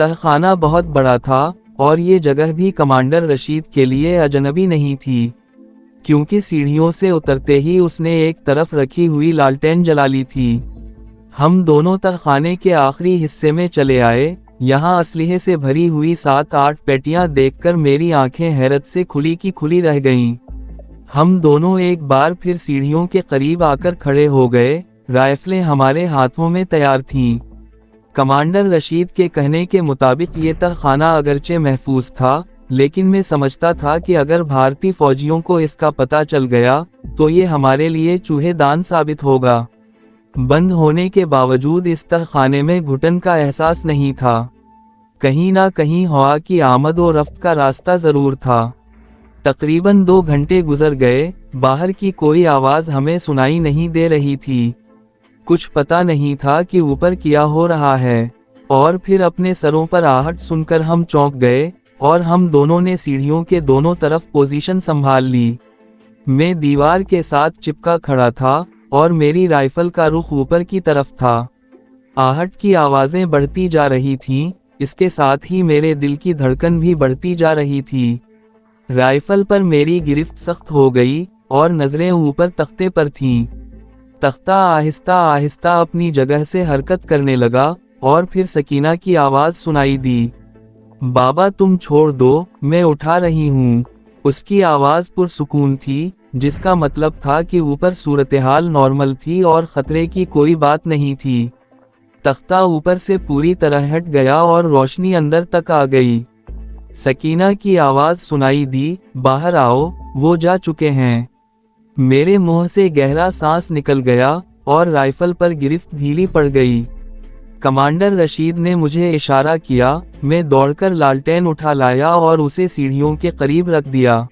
تہخانہ بہت بڑا تھا اور یہ جگہ بھی کمانڈر رشید کے لیے اجنبی نہیں تھی، کیونکہ سیڑھیوں سے اترتے ہی اس نے ایک طرف رکھی ہوئی لالٹین جلا لی تھی۔ ہم دونوں تہخانے کے آخری حصے میں چلے آئے۔ یہاں اسلحے سے بھری ہوئی 7-8 پیٹیاں دیکھ کر میری آنکھیں حیرت سے کھلی کی کھلی رہ گئیں۔ ہم دونوں ایک بار پھر سیڑھیوں کے قریب آ کر کھڑے ہو گئے، رائفلیں ہمارے ہاتھوں میں تیار تھیں۔ کمانڈر رشید کے کہنے کے مطابق یہ تہخانہ اگرچہ محفوظ تھا، لیکن میں سمجھتا تھا کہ اگر بھارتی فوجیوں کو اس کا پتہ چل گیا تو یہ ہمارے لیے چوہے دان ثابت ہوگا۔ بند ہونے کے باوجود اس تہخانے میں گھٹن کا احساس نہیں تھا۔ کہیں نہ کہیں ہوا کی آمد و رفت کا راستہ ضرور تھا۔ تقریباً 2 گھنٹے گزر گئے، باہر کی کوئی آواز ہمیں سنائی نہیں دے رہی تھی۔ کچھ پتہ نہیں تھا کہ اوپر کیا ہو رہا ہے، اور پھر اپنے سروں پر آہٹ سن کر ہم چونک گئے اور ہم دونوں نے سیڑھیوں کے دونوں طرف پوزیشن سنبھال لی۔ میں دیوار کے ساتھ چپکا کھڑا تھا اور میری رائفل کا رخ اوپر کی طرف تھا۔ آہٹ کی آوازیں بڑھتی جا رہی تھیں، اس کے ساتھ ہی میرے دل کی دھڑکن بھی بڑھتی جا رہی تھی۔ رائفل پر میری گرفت سخت ہو گئی اور نظریں اوپر تختے پر تھیں۔ تختہ آہستہ آہستہ اپنی جگہ سے حرکت کرنے لگا اور پھر سکینہ کی آواز سنائی دی، بابا تم چھوڑ دو، میں اٹھا رہی ہوں۔ اس کی آواز پرسکون تھی، جس کا مطلب تھا کہ اوپر صورتحال نارمل تھی اور خطرے کی کوئی بات نہیں تھی۔ تختہ اوپر سے پوری طرح ہٹ گیا اور روشنی اندر تک آ گئی۔ سکینہ کی آواز سنائی دی، باہر آؤ، وہ جا چکے ہیں۔ میرے منہ سے گہرا سانس نکل گیا اور رائفل پر گرفت ڈھیلی پڑ گئی۔ کمانڈر رشید نے مجھے اشارہ کیا، میں دوڑ کر لالٹین اٹھا لایا اور اسے سیڑھیوں کے قریب رکھ دیا۔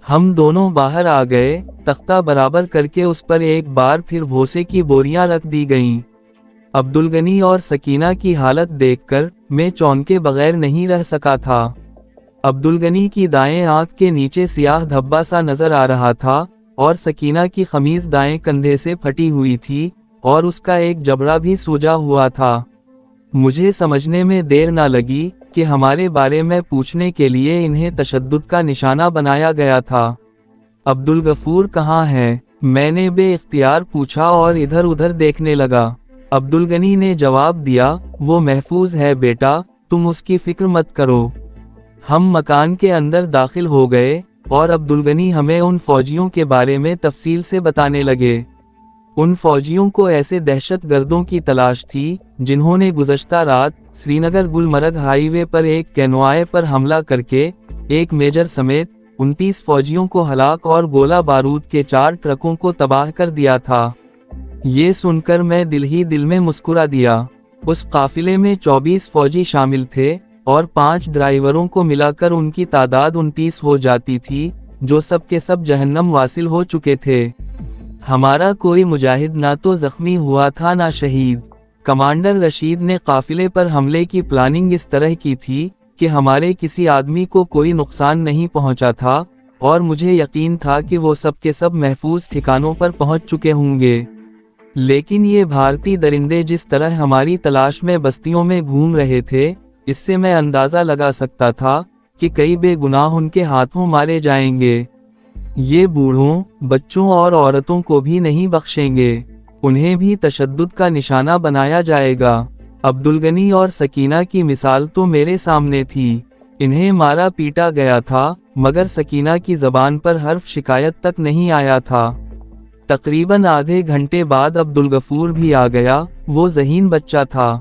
ہم دونوں باہر آ گئے، تختہ برابر کر کے اس پر ایک بار پھر بھوسے کی بوریاں رکھ دی گئیں۔ عبدالغنی اور سکینہ کی حالت دیکھ کر میں چونکے بغیر نہیں رہ سکا تھا۔ عبدالغنی کی دائیں آنکھ کے نیچے سیاہ دھبا سا نظر آ رہا تھا اور سکینہ کی قمیض دائیں کندھے سے پھٹی ہوئی تھی اور اس کا ایک جبڑا بھی سوجا ہوا تھا۔ مجھے سمجھنے میں دیر نہ لگی کہ ہمارے بارے میں پوچھنے کے لیے انہیں تشدد کا نشانہ بنایا گیا تھا۔ عبدالغفور کہاں ہے؟ میں نے بے اختیار پوچھا اور ادھر ادھر دیکھنے لگا۔ عبدالغنی نے جواب دیا، وہ محفوظ ہے بیٹا، تم اس کی فکر مت کرو۔ ہم مکان کے اندر داخل ہو گئے اور عبدالغنی ہمیں ان فوجیوں کے بارے میں تفصیل سے بتانے لگے۔ ان فوجیوں کو ایسے دہشت گردوں کی تلاش تھی جنہوں نے گزشتہ رات سری نگر گلمرگ ہائی وے پر ایک کینوائے پر حملہ کر کے ایک میجر سمیت 29 فوجیوں کو ہلاک اور گولہ بارود کے 4 ٹرکوں کو تباہ کر دیا تھا۔ یہ سن کر میں دل ہی دل میں مسکرا دیا۔ اس قافلے میں 24 فوجی شامل تھے اور 5 ڈرائیوروں کو ملا کر ان کی تعداد 29 ہو جاتی تھی، جو سب کے سب جہنم واصل ہو چکے تھے۔ ہمارا کوئی مجاہد نہ تو زخمی ہوا تھا نہ شہید۔ کمانڈر رشید نے قافلے پر حملے کی پلاننگ اس طرح کی تھی کہ ہمارے کسی آدمی کو کوئی نقصان نہیں پہنچا تھا اور مجھے یقین تھا کہ وہ سب کے سب محفوظ ٹھکانوں پر پہنچ چکے ہوں گے۔ لیکن یہ بھارتی درندے جس طرح ہماری تلاش میں بستیوں میں گھوم رہے تھے، اس سے میں اندازہ لگا سکتا تھا کہ کئی بے گناہ ان کے ہاتھوں مارے جائیں گے۔ یہ بوڑھوں، بچوں اور عورتوں کو بھی نہیں بخشیں گے، انہیں بھی تشدد کا نشانہ بنایا جائے گا۔ عبدالغنی اور سکینہ کی مثال تو میرے سامنے تھی، انہیں مارا پیٹا گیا تھا، مگر سکینہ کی زبان پر حرف شکایت تک نہیں آیا تھا۔ تقریباً آدھے گھنٹے بعد عبدالغفور بھی آ گیا، وہ ذہین بچہ تھا۔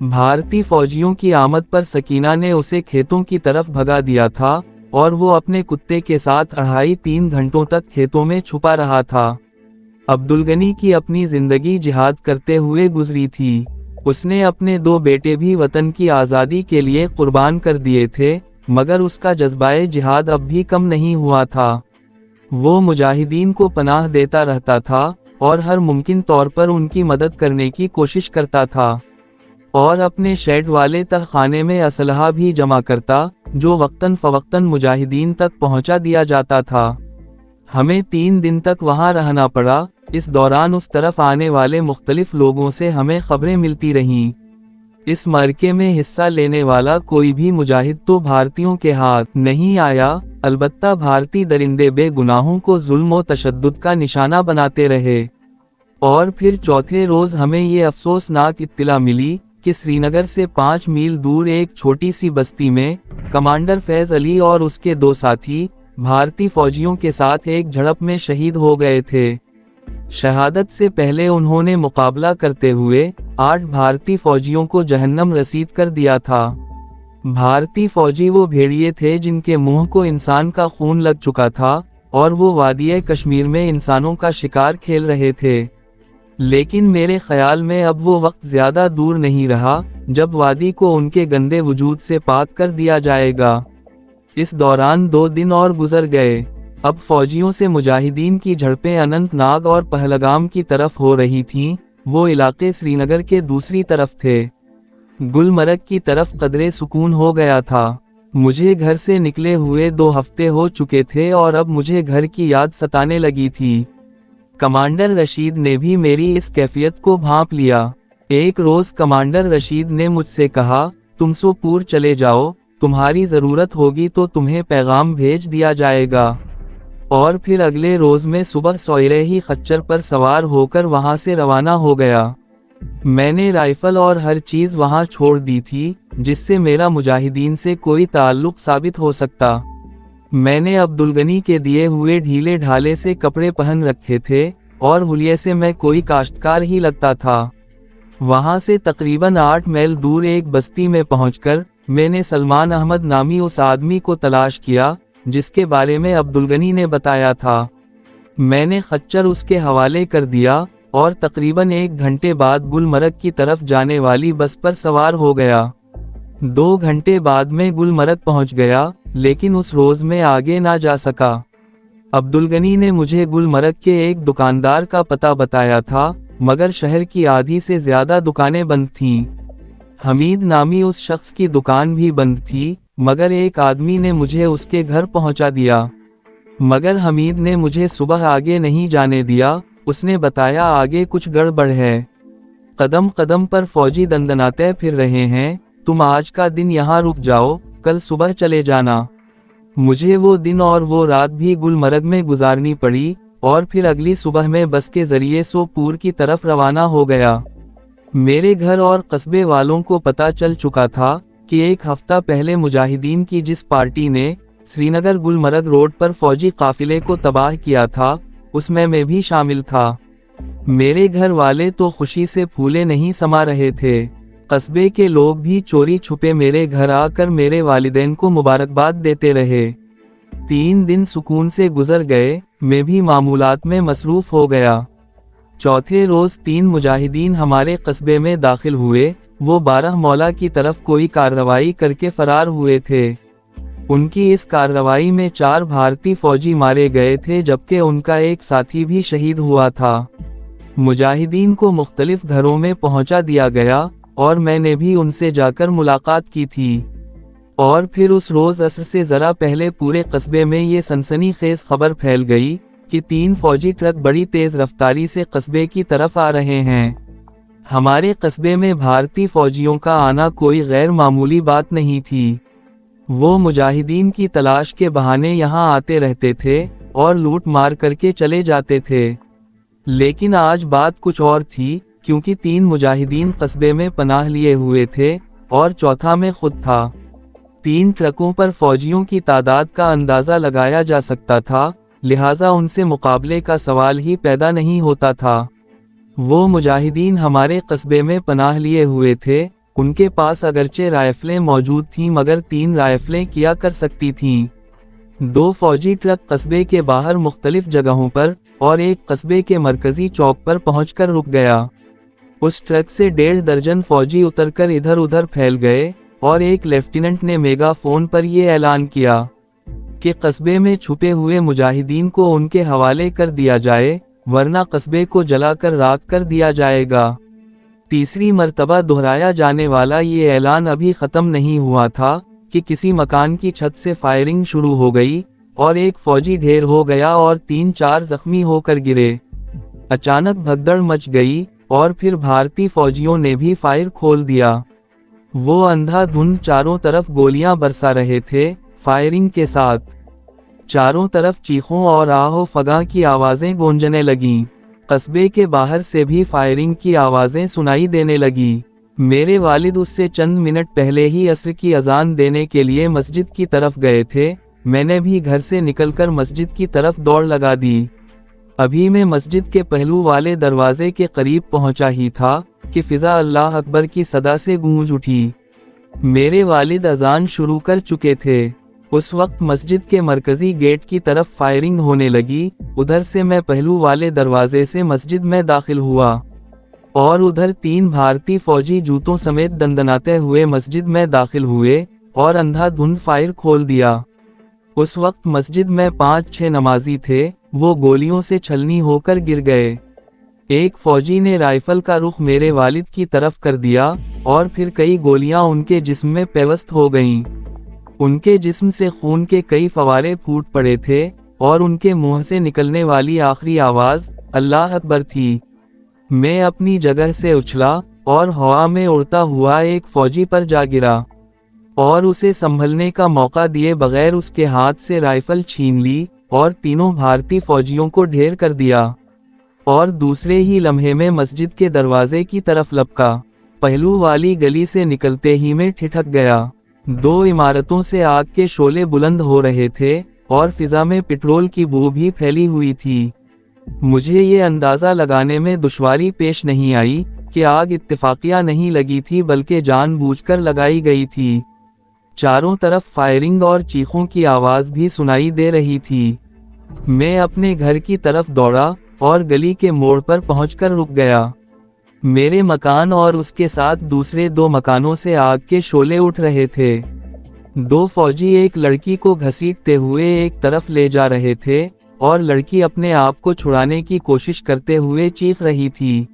بھارتی فوجیوں کی آمد پر سکینہ نے اسے کھیتوں کی طرف بھگا دیا تھا اور وہ اپنے کتے کے ساتھ 2.5-3 گھنٹوں تک کھیتوں میں چھپا رہا تھا۔ عبدالغنی کی اپنی زندگی جہاد کرتے ہوئے گزری تھی، اس نے اپنے 2 بیٹے بھی وطن کی آزادی کے لیے قربان کر دیے تھے، مگر اس کا جذبہ جہاد اب بھی کم نہیں ہوا تھا۔ وہ مجاہدین کو پناہ دیتا رہتا تھا اور ہر ممکن طور پر ان کی مدد کرنے کی کوشش کرتا تھا، اور اپنے شیڈ والے تہخانے میں اسلحہ بھی جمع کرتا جو وقتاً فوقتاً مجاہدین تک پہنچا دیا جاتا تھا۔ ہمیں 3 دن تک وہاں رہنا پڑا، اس دوران اس طرف آنے والے مختلف لوگوں سے ہمیں خبریں ملتی رہیں۔ इस मरके में हिस्सा लेने वाला कोई भी मुजाहिद तो भारतीयों के हाथ नहीं आया, अलबत्ता भारतीय दरिंदे बेगुनाहों को जुल्म और तशद्दुद का निशाना बनाते रहे। और फिर चौथे रोज हमें ये अफसोसनाक इत्तिला मिली कि श्रीनगर से 5 मील दूर एक छोटी सी बस्ती में कमांडर फैज अली और उसके 2 साथी भारतीय फौजियों के साथ एक झड़प में शहीद हो गए थे। शहादत से पहले उन्होंने मुकाबला करते हुए 8 भारतीय फौजियों को जहन्नम रसीद कर दिया था। भारतीय फौजी वो भेड़िए थे जिनके मुंह को इंसान का खून लग चुका था और वो वादिये कश्मीर में इंसानों का शिकार खेल रहे थे। लेकिन मेरे ख्याल में अब वो वक्त ज्यादा दूर नहीं रहा जब वादी को उनके गंदे वजूद से पाक कर दिया जाएगा। इस दौरान 2 दिन और गुजर गए। अब फौजियों से मुजाहिदीन की झड़पें अनंतनाग और पहलगाम की तरफ हो रही थीं। वो इलाके श्रीनगर के दूसरी तरफ थे। गुलमर्ग की तरफ कदरे सुकून हो गया था। मुझे घर से निकले हुए 2 हफ्ते हो चुके थे और अब मुझे घर की याद सताने लगी थी। कमांडर रशीद ने भी मेरी इस कैफियत को भांप लिया। एक रोज कमांडर रशीद ने मुझसे कहा, तुम सोपूर चले जाओ, तुम्हारी जरूरत होगी तो तुम्हें पैगाम भेज दिया जाएगा। और फिर अगले रोज मैं सुबह सवेरे ही खच्चर पर सवार होकर वहां से रवाना हो गया। मैंने राइफल और हर चीज वहां छोड़ दी थी जिससे मेरा मुजाहिदीन से कोई ताल्लुक साबित हो सकता। मैंने अब्दुल गनी के दिए हुए ढीले ढाले से कपड़े पहन रखे थे और हुलिये से मैं कोई काश्तकार ही लगता था। वहां से तकरीबन 8 मील दूर एक बस्ती में पहुंचकर मैंने सलमान अहमद नामी उस आदमी को तलाश किया जिसके बारे में अब्दुल गनी ने बताया था। मैंने खच्चर उसके हवाले कर दिया और तकरीबन 1 घंटे बाद गुलमर्ग की तरफ जाने वाली बस पर सवार हो गया। 2 घंटे बाद मैं गुलमर्ग पहुंच गया, लेकिन उस रोज मैं आगे ना जा सका। अब्दुल गनी ने मुझे गुलमर्ग के एक दुकानदार का पता बताया था, मगर शहर की आधी से ज्यादा दुकानें बंद थीं। हमीद नामी उस शख्स की दुकान भी बंद थी, मगर एक आदमी ने मुझे उसके घर पहुंचा दिया। मगर हमीद ने मुझे सुबह आगे नहीं जाने दिया। उसने बताया, आगे कुछ गड़बड़ है, कदम कदम पर फौजी दंदनाते फिर रहे हैं, तुम आज का दिन यहाँ रुक जाओ, कल सुबह चले जाना। मुझे वो दिन और वो रात भी गुलमर्ग में गुजारनी पड़ी और फिर अगली सुबह में बस के जरिए सोपूर की तरफ रवाना हो गया। मेरे घर और कस्बे वालों को पता चल चुका था कि 1 हफ्ता पहले मुजाहिदीन की जिस पार्टी ने श्रीनगर गुलमर्ग रोड पर फौजी काफिले को तबाह किया था, उसमें मैं भी शामिल था। मेरे घर वाले तो खुशी से फूले नहीं समा रहे थे। कस्बे के लोग भी चोरी छुपे मेरे घर आकर मेरे वालिदैन को मुबारकबाद देते रहे। 3 दिन सुकून से गुजर गए, मैं भी मामूलात में मसरूफ हो गया। चौथे रोज 3 मुजाहिदीन हमारे कस्बे में दाखिल हुए। वो 12 मौला की तरफ कोई कार्रवाई करके फरार हुए थे। उनकी इस कार्रवाई में 4 भारतीय फौजी मारे गए थे, जबकि उनका एक साथी भी शहीद हुआ था। मुजाहिदीन को मुख्तलिफ घरों में पहुंचा दिया गया और मैंने भी उनसे जाकर मुलाकात की थी। और फिर उस रोज असर से जरा पहले पूरे कस्बे में ये सनसनीखेज खबर फैल गई कि 3 फौजी ट्रक बड़ी तेज रफ्तारी से कस्बे की तरफ आ रहे हैं। हमारे कस्बे में भारतीय फौजियों का आना कोई गैर मामूली बात नहीं थी। वो मुजाहिदीन की तलाश के बहाने यहाँ आते रहते थे और लूट मार करके चले जाते थे। लेकिन आज बात कुछ और थी, क्योंकि 3 मुजाहिदीन कस्बे में पनाह लिए हुए थे और चौथा मैं खुद था। 3 ट्रकों पर फौजियों की तादाद का अंदाजा लगाया जा सकता था, लिहाजा उनसे मुकाबले का सवाल ही पैदा नहीं होता था। वो मुजाहिदीन हमारे कस्बे में पनाह लिए हुए थे। उनके पास अगरचे राइफलें मौजूद थीं, मगर 3 राइफलें किया कर सकती थीं। 2 फौजी ट्रक कस्बे के बाहर मुख्तलिफ जगहों पर और एक कस्बे के मरकजी चौक पर पहुंचकर रुक गया। उस ट्रक से 1.5 दर्जन फौजी उतरकर इधर उधर फैल गए और एक लेफ्टिनेंट ने मेगाफोन पर यह ऐलान किया कि कस्बे में छुपे हुए मुजाहिदीन को उनके हवाले कर दिया जाए, वरना कस्बे को जलाकर राख कर दिया जाएगा। तीसरी मर्तबा दोहराया जाने वाला ये ऐलान अभी खत्म नहीं हुआ था कि किसी मकान की छत से फायरिंग शुरू हो गई और एक फौजी ढेर हो गया और 3-4 जख्मी होकर गिरे। अचानक भगदड़ मच गई और फिर भारतीय फौजियों ने भी फायर खोल दिया। वो अंधाधुंध चारों तरफ गोलियां बरसा रहे थे, फायरिंग के साथ। चारों तरफ चीखों और आहो फगां की आवाज़ें गूंजने लगीं। कस्बे के बाहर से भी फायरिंग की आवाज़ें सुनाई देने लगी। मेरे वालिद उससे चंद मिनट पहले ही असर की अजान देने के लिए मस्जिद की तरफ गए थे। मैंने भी घर से निकलकर मस्जिद की तरफ दौड़ लगा दी। अभी मैं मस्जिद के पहलू वाले दरवाजे के करीब पहुंचा ही था कि फिजा अल्लाह अकबर की सदा से गूंज उठी। मेरे वालिद अजान शुरू कर चुके थे। उस वक्त मस्जिद के मरकजी गेट की तरफ फायरिंग होने लगी। उधर से मैं पहलू वाले दरवाजे से मस्जिद में दाखिल हुआ और उधर 3 भारतीय फौजी जूतों समेत दंदनाते हुए मस्जिद में दाखिल हुए और अंधाधुंध फायर खोल दिया। उस वक्त मस्जिद में 5-6 नमाजी थे, वो गोलियों से छलनी होकर गिर गए। एक फौजी ने राइफल का रुख मेरे वालिद की तरफ कर दिया और फिर कई गोलियां उनके जिस्म में पेवस्त हो गईं। उनके जिस्म से खून के कई फवारे फूट पड़े थे और उनके मुंह से निकलने वाली आखिरी आवाज अल्लाह अकबर थी। मैं अपनी जगह से उछला और हवा में उड़ता हुआ एक फौजी पर जा गिरा और उसे संभलने का मौका दिए बगैर उसके हाथ से राइफल छीन ली और तीनों भारतीय फौजियों को ढेर कर दिया और दूसरे ही लम्हे में मस्जिद के दरवाजे की तरफ लपका। पहलू वाली गली से निकलते ही मैं ठिठक गया। 2 इमारतों से आग के शोले बुलंद हो रहे थे और फिजा में पेट्रोल की बू भी फैली हुई थी। मुझे ये अंदाज़ा लगाने में दुश्वारी पेश नहीं आई कि आग इत्तेफाकिया नहीं लगी थी बल्कि जानबूझकर लगाई गई थी। चारों तरफ फायरिंग और चीखों की आवाज़ भी सुनाई दे रही थी। मैं अपने घर की तरफ दौड़ा और गली के मोड़ पर पहुंचकर रुक गया। मेरे मकान और उसके साथ दूसरे 2 मकानों से आग के शोले उठ रहे थे। 2 फौजी एक लड़की को घसीटते हुए एक तरफ ले जा रहे थे और लड़की अपने आप को छुड़ाने की कोशिश करते हुए चीख रही थी।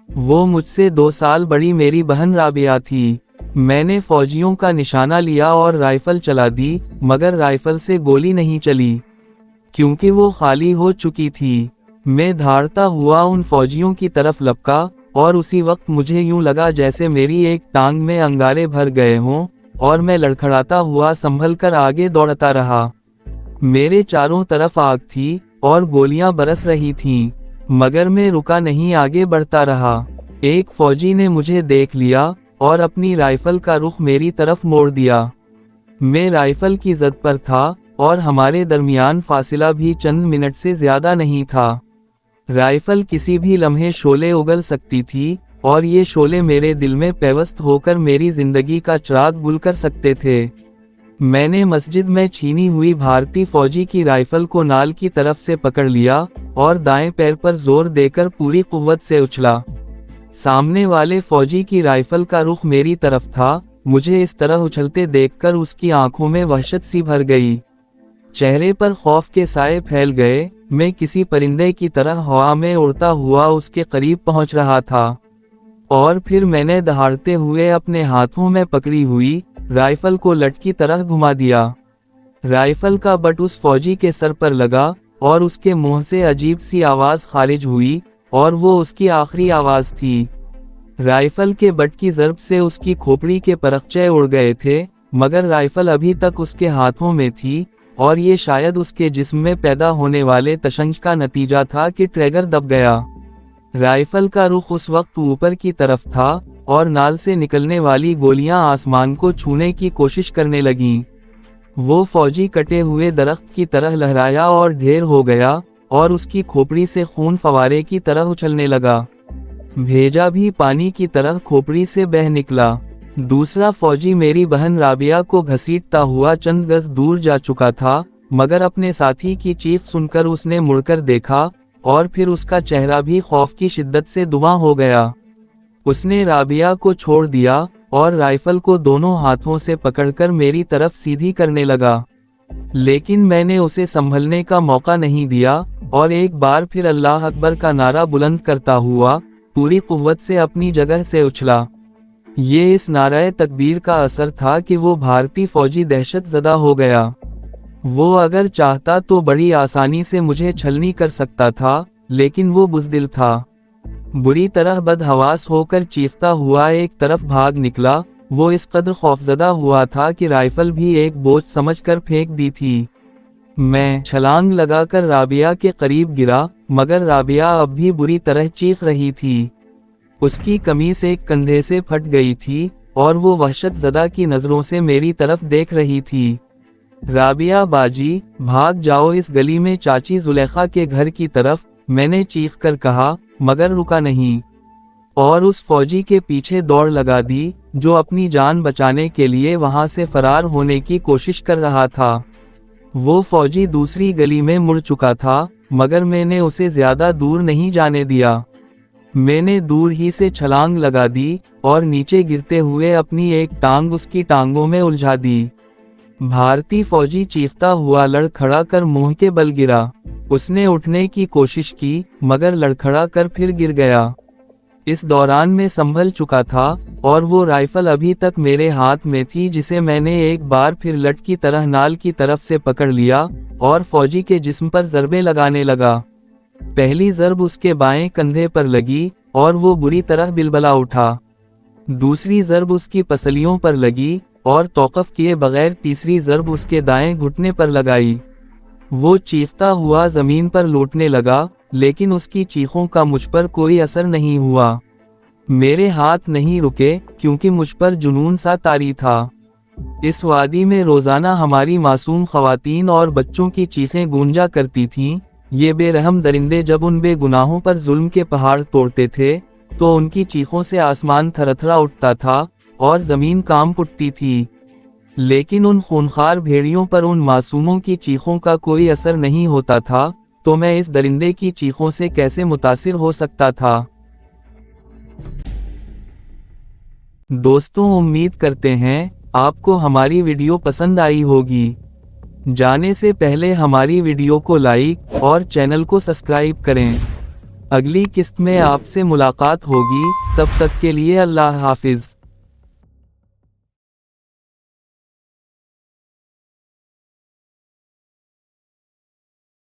वो मुझसे 2 साल बड़ी मेरी बहन राबिया थी। मैंने फौजियों का निशाना लिया और राइफल चला दी, मगर राइफल से गोली नहीं चली क्योंकि वो खाली हो चुकी थी। मैं धाड़ता हुआ उन फौजियों की तरफ लपका और उसी वक्त मुझे यूं लगा जैसे मेरी एक टांग में अंगारे भर गए हों और मैं लड़खड़ाता हुआ संभल कर आगे दौड़ता रहा। मेरे चारों तरफ आग थी और गोलियां बरस रही थीं, मगर मैं रुका नहीं, आगे बढ़ता रहा। एक फौजी ने मुझे देख लिया और अपनी राइफल का रुख मेरी तरफ मोड़ दिया। मैं राइफल की जद पर था और हमारे दरमियान फासिला भी चंद मिनट से ज्यादा नहीं था। राइफल किसी भी लम्हे शोले उगल सकती थी और ये शोले मेरे दिल में पेवस्त होकर मेरी जिंदगी का चिराग गुल कर सकते थे। मैंने मस्जिद में छीनी हुई भारतीय फौजी की राइफल को नाल की तरफ से पकड़ लिया और दाएं पैर पर जोर देकर पूरी कुव्वत से उछला। सामने वाले फौजी की राइफल का रुख मेरी तरफ था। मुझे इस तरह उछलते देखकर उसकी आंखों में वहशत सी भर गई। चेहरे पर खौफ के साए फैल गए। मैं किसी परिंदे की तरह हवा में उड़ता हुआ उसके करीब पहुंच रहा था और फिर मैंने दहाड़ते हुए अपने हाथों में पकड़ी हुई राइफल को लट की तरह घुमा दिया। राइफल का बट उस फौजी के सर पर लगा और उसके मुंह से अजीब सी आवाज खारिज हुई और वो उसकी आखिरी आवाज थी। राइफल के बट की ज़रब से उसकी खोपड़ी के परखचे उड़ गए थे, मगर राइफल अभी तक उसके हाथों में थी और ये शायद उसके जिस्म में पैदा होने वाले तशंज का नतीजा था कि ट्रिगर दब गया। राइफल का रुख उस वक्त ऊपर की तरफ था और नाल से निकलने वाली गोलियां आसमान को छूने की कोशिश करने लगीं। वो फौजी कटे हुए दरख्त की तरह लहराया और ढेर हो गया और उसकी खोपड़ी से खून फवारे की तरह उछलने लगा। भेजा भी पानी की तरह खोपड़ी से बह निकला। दूसरा फौजी मेरी बहन राबिया को घसीटता हुआ चंद गज दूर जा चुका था, मगर अपने साथी की चीख सुनकर उसने मुड़कर देखा और फिर उसका चेहरा भी खौफ की शिद्दत से धुआं हो गया। उसने राबिया को छोड़ दिया और राइफल को दोनों हाथों से पकड़कर मेरी तरफ सीधी करने लगा, लेकिन मैंने उसे संभलने का मौका नहीं दिया और एक बार फिर अल्लाह अकबर का नारा बुलंद करता हुआ पूरी कुव्वत से अपनी जगह से उछला। ये इस नाराए तकबीर का असर था कि वो भारतीय फौजी दहशत ज़दा हो गया। वो अगर चाहता तो बड़ी आसानी से मुझे छलनी कर सकता था, लेकिन वो बुज़दिल था। बुरी तरह बदहवास होकर चीखता हुआ एक तरफ भाग निकला وہ اس قدر خوفزدہ ہوا تھا کہ رائفل بھی ایک بوجھ سمجھ کر پھینک دی تھی۔ میں چھلانگ لگا کر رابعہ کے قریب گرا، مگر رابعہ اب بھی بری طرح چیخ رہی تھی۔ اس کی قمیص ایک کندھے سے پھٹ گئی تھی اور وہ وحشت زدہ کی نظروں سے میری طرف دیکھ رہی تھی۔ رابعہ باجی، بھاگ جاؤ اس گلی میں چاچی زلیخا کے گھر کی طرف، میں نے چیخ کر کہا، مگر رکا نہیں، اور اس فوجی کے پیچھے دوڑ لگا دی جو اپنی جان بچانے کے لیے وہاں سے فرار ہونے کی کوشش کر رہا تھا۔ وہ فوجی دوسری گلی میں مڑ چکا تھا، مگر میں نے اسے زیادہ دور نہیں جانے دیا۔ میں نے دور ہی سے چھلانگ لگا دی اور نیچے گرتے ہوئے اپنی ایک ٹانگ اس کی ٹانگوں میں الجھا دی۔ بھارتی فوجی چیختا ہوا لڑکھڑا کر منہ کے بل گرا۔ اس نے اٹھنے کی کوشش کی، مگر لڑکھڑا کر پھر گر گیا۔ اس دوران میں سنبھل چکا تھا اور وہ رائفل ابھی تک میرے ہاتھ میں تھی، جسے میں نے ایک بار پھر لٹ کی طرح نال کی طرف سے پکڑ لیا اور فوجی کے جسم پر ضربیں لگانے لگا۔ پہلی ضرب اس کے بائیں کندھے پر لگی اور وہ بری طرح بلبلا اٹھا۔ دوسری ضرب اس کی پسلیوں پر لگی اور توقف کیے بغیر تیسری ضرب اس کے دائیں گھٹنے پر لگائی۔ وہ چیختا ہوا زمین پر لوٹنے لگا، لیکن اس کی چیخوں کا مجھ پر کوئی اثر نہیں ہوا۔ میرے ہاتھ نہیں رکے کیونکہ مجھ پر جنون سا طاری تھا۔ اس وادی میں روزانہ ہماری معصوم خواتین اور بچوں کی چیخیں گونجا کرتی تھیں۔ یہ بے رحم درندے جب ان بے گناہوں پر ظلم کے پہاڑ توڑتے تھے تو ان کی چیخوں سے آسمان تھرتھرا اٹھتا تھا اور زمین کانپ اٹھتی تھی، لیکن ان خونخوار بھیڑیوں پر ان معصوموں کی چیخوں کا کوئی اثر نہیں ہوتا تھا، تو میں اس درندے کی چیخوں سے کیسے متاثر ہو سکتا تھا؟ دوستوں، امید کرتے ہیں آپ کو ہماری ویڈیو پسند آئی ہوگی۔ جانے سے پہلے ہماری ویڈیو کو لائک اور چینل کو سبسکرائب کریں۔ اگلی قسط میں آپ سے ملاقات ہوگی، تب تک کے لیے اللہ حافظ۔